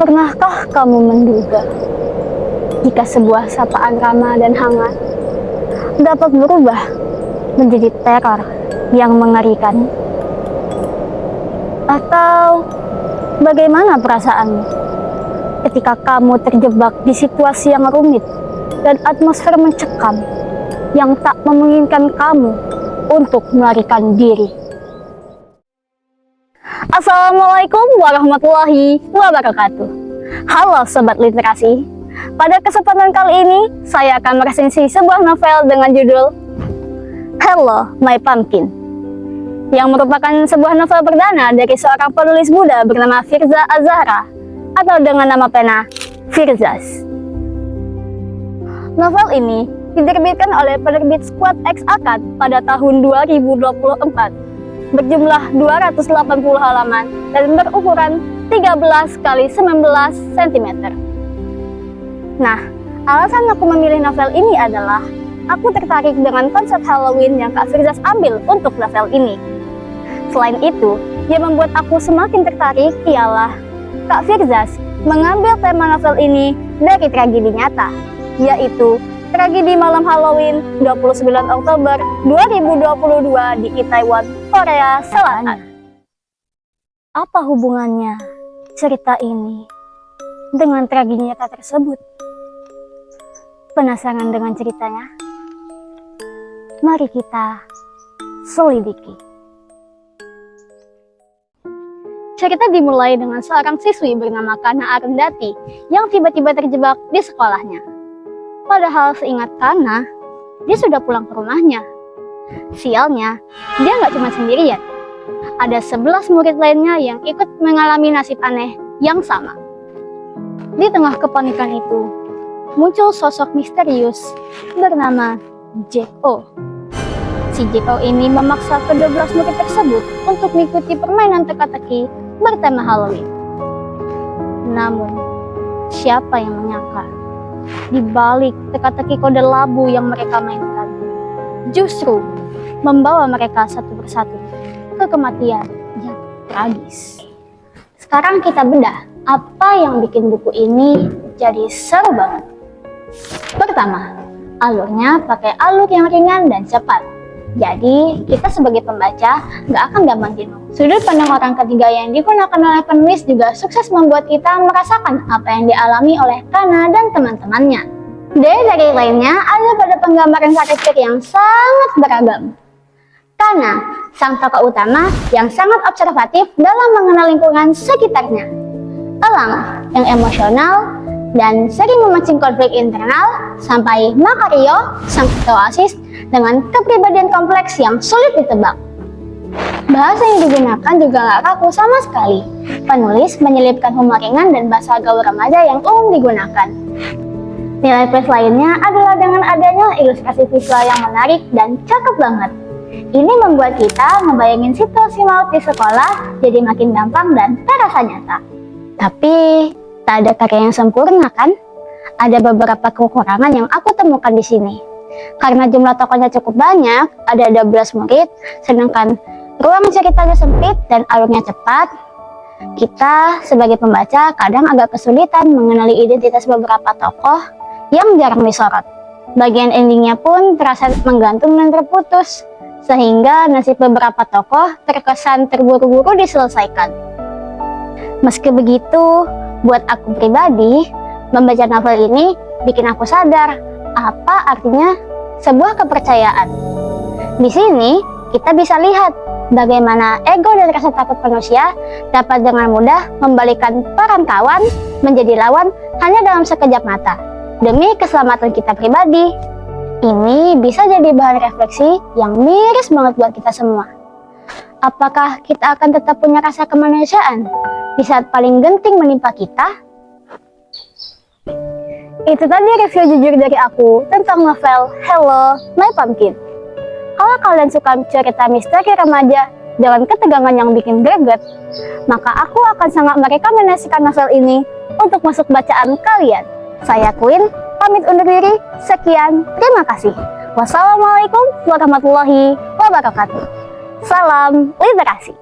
Pernahkah kamu menduga jika sebuah sapaan ramah dan hangat dapat berubah menjadi teror yang mengerikan? Atau bagaimana perasaanmu ketika kamu terjebak di situasi yang rumit dan atmosfer mencekam yang tak memungkinkan kamu untuk melarikan diri? Assalamualaikum warahmatullahi wabarakatuh. Halo Sobat Literasi. Pada kesempatan kali ini, saya akan meresensi sebuah novel dengan judul Hello My Pumpkin, yang merupakan sebuah novel perdana dari seorang penulis muda bernama Firza Az-Zahra, atau dengan nama pena Firzas. Novel ini diterbitkan oleh penerbit Squad X Akad pada tahun 2024, berjumlah 280 halaman dan berukuran 13 x 19 cm. Nah, alasan aku memilih novel ini adalah aku tertarik dengan konsep Halloween yang Kak Firzas ambil untuk novel ini. Selain itu, yang membuat aku semakin tertarik ialah Kak Firzas mengambil tema novel ini dari tragedi nyata, yaitu tragedi malam Halloween 29 Oktober 2022 di Itaewon, Korea Selatan. Apa hubungannya cerita ini dengan tragedi nyata tersebut? Penasaran dengan ceritanya? Mari kita selidiki. Cerita dimulai dengan seorang siswi bernama Kana Arundati yang tiba-tiba terjebak di sekolahnya. Padahal seingat Kana, dia sudah pulang ke rumahnya. Sialnya, dia nggak cuma sendirian. Ada 11 murid lainnya yang ikut mengalami nasib aneh yang sama. Di tengah kepanikan itu, muncul sosok misterius bernama J.O. Si J.O. ini memaksa ke-12 murid tersebut untuk mengikuti permainan teka-teki bertema Halloween. Namun, siapa yang menyangka di balik teka-teki kode labu yang mereka mainkan justru membawa mereka satu persatu ke kematian yang tragis. Sekarang kita bedah apa yang bikin buku ini jadi seru banget. Pertama, alurnya pakai alur yang ringan dan cepat. Jadi, kita sebagai pembaca nggak akan gampang jenuh. Sudut pandang orang ketiga yang digunakan oleh penulis juga sukses membuat kita merasakan apa yang dialami oleh Kana dan teman-temannya. Dari lainnya ada pada penggambaran karakter yang sangat beragam. Kana, sang tokoh utama yang sangat observatif dalam mengenal lingkungan sekitarnya. Elang, yang emosional dan sering memancing konflik internal, sampai Makario, sang ketua OSIS dengan kepribadian kompleks yang sulit ditebak. Bahasa yang digunakan juga nggak kaku sama sekali. Penulis menyelipkan humor ringan dan bahasa gaul remaja yang umum digunakan. Nilai plus lainnya adalah dengan adanya ilustrasi visual yang menarik dan cakep banget. Ini membuat kita ngebayangin situasi maut di sekolah jadi makin gampang dan terasa nyata. Tapi, tak ada karya yang sempurna kan? Ada beberapa kekurangan yang aku temukan di sini. Karena jumlah tokohnya cukup banyak, ada 12 murid, sedangkan ruang ceritanya sempit dan alurnya cepat, kita sebagai pembaca kadang agak kesulitan mengenali identitas beberapa tokoh yang jarang disorot. Bagian endingnya pun terasa menggantung dan terputus, sehingga nasib beberapa tokoh terkesan terburu-buru diselesaikan. Meski begitu, buat aku pribadi, membaca novel ini bikin aku sadar apa artinya sebuah kepercayaan. Di sini kita bisa lihat bagaimana ego dan rasa takut manusia dapat dengan mudah membalikan peran kawan menjadi lawan hanya dalam sekejap mata demi keselamatan kita pribadi. Ini bisa jadi bahan refleksi yang miris banget buat kita semua. Apakah kita akan tetap punya rasa kemanusiaan di saat paling genting menimpa kita? Itu tadi review jujur dari aku tentang novel Hello My Pumpkin. Kalau kalian suka cerita misteri remaja dengan ketegangan yang bikin greget, maka aku akan sangat merekomendasikan novel ini untuk masuk bacaan kalian. Saya Queen, pamit undur diri. Sekian, terima kasih. Wassalamualaikum warahmatullahi wabarakatuh. Salam literasi.